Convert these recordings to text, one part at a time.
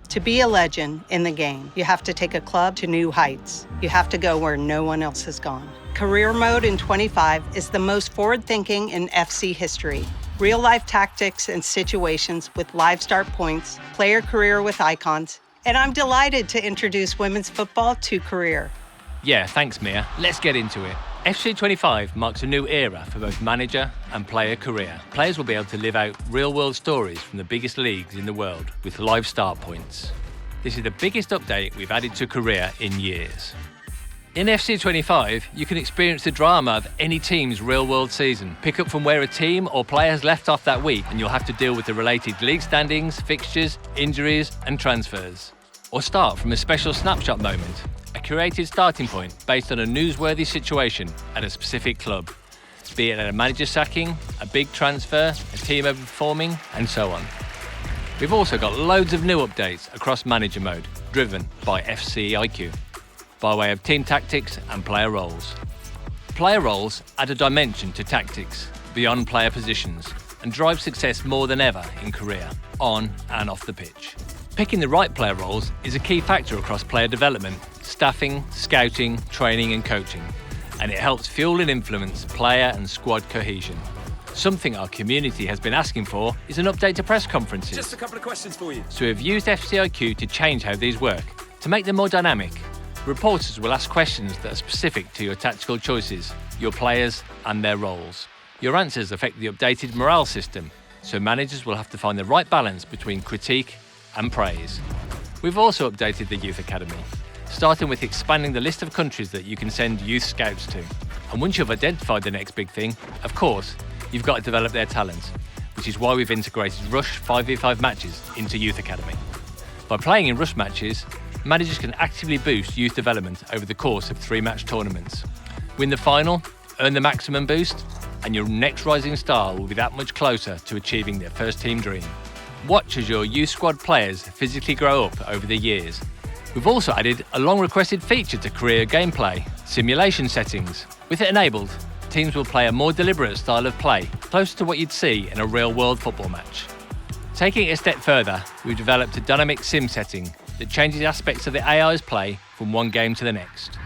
To be a legend in the game, you have to take a club to new heights. You have to go where no one else has gone. Career Mode in 25 is the most forward-thinking in FC history. Real-life tactics and situations with live start points, player career with icons, and I'm delighted to introduce women's football to Career. Yeah, thanks, Mia. Let's get into it. FC 25 marks a new era for both manager and player career. Players will be able to live out real-world stories from the biggest leagues in the world with live start points. This is the biggest update we've added to Career in years. In FC 25, you can experience the drama of any team's real-world season. Pick up from where a team or player has left off that week, and you'll have to deal with the related league standings, fixtures, injuries, and transfers. Or start from a special snapshot moment, a curated starting point based on a newsworthy situation at a specific club, be it a manager sacking, a big transfer, a team overperforming, and so on. We've also got loads of new updates across manager mode, driven by FC IQ, by way of team tactics and player roles. Player roles add a dimension to tactics beyond player positions and drive success more than ever in Career, on and off the pitch. Picking the right player roles is a key factor across player development, staffing, scouting, training and coaching, and it helps fuel and influence player and squad cohesion. Something our community has been asking for is an update to press conferences. Just a couple of questions for you. So we've used FCIQ to change how these work, to make them more dynamic. Reporters will ask questions that are specific to your tactical choices, your players and their roles. Your answers affect the updated morale system, so managers will have to find the right balance between critique and praise. We've also updated the Youth Academy, starting with expanding the list of countries that you can send youth scouts to. And once you've identified the next big thing, of course, you've got to develop their talent, which is why we've integrated Rush 5v5 matches into Youth Academy. By playing in Rush matches, managers can actively boost youth development over the course of 3-match tournaments. Win the final, earn the maximum boost, and your next rising star will be that much closer to achieving their first team dream. Watch as your youth squad players physically grow up over the years. We've also added a long-requested feature to Career gameplay, simulation settings. With it enabled, teams will play a more deliberate style of play, closer to what you'd see in a real-world football match. Taking it a step further, we've developed a dynamic sim setting that changes aspects of the AI's play from one game to the next.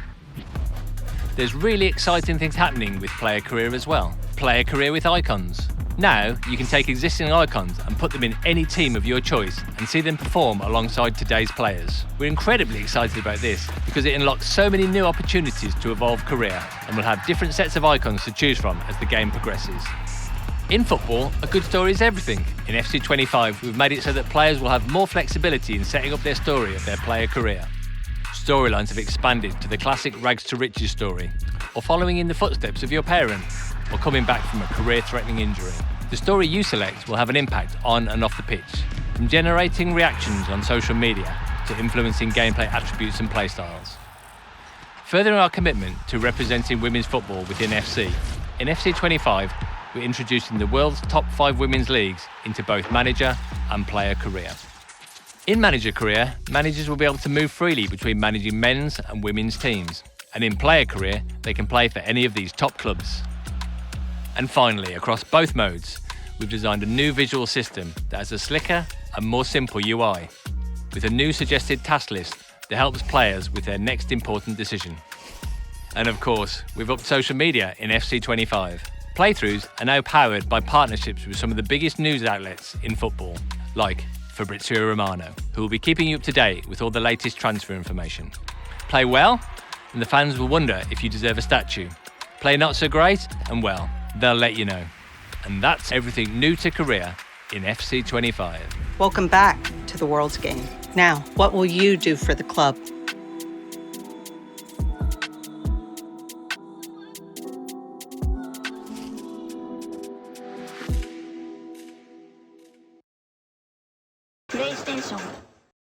There's really exciting things happening with Player Career as well. Player Career with icons. Now, you can take existing icons and put them in any team of your choice and see them perform alongside today's players. We're incredibly excited about this because it unlocks so many new opportunities to evolve Career, and we'll have different sets of icons to choose from as the game progresses. In football, a good story is everything. In FC 25, we've made it so that players will have more flexibility in setting up their story of their player career. Storylines have expanded to the classic rags to riches story, or following in the footsteps of your parent, or coming back from a career-threatening injury. The story you select will have an impact on and off the pitch, from generating reactions on social media to influencing gameplay attributes and playstyles. Furthering our commitment to representing women's football within FC, in FC 25, we're introducing the world's top 5 women's leagues into both manager and player career. In manager career, managers will be able to move freely between managing men's and women's teams, and in player career, they can play for any of these top clubs. And finally, across both modes, we've designed a new visual system that has a slicker and more simple UI, with a new suggested task list that helps players with their next important decision. And of course, we've upped social media in FC 25. Playthroughs are now powered by partnerships with some of the biggest news outlets in football, like Fabrizio Romano, who will be keeping you up to date with all the latest transfer information. Play well, and the fans will wonder if you deserve a statue. Play not so great, and well, they'll let you know. And that's everything new to Career in FC 25. Welcome back to the world's game. Now, what will you do for the club?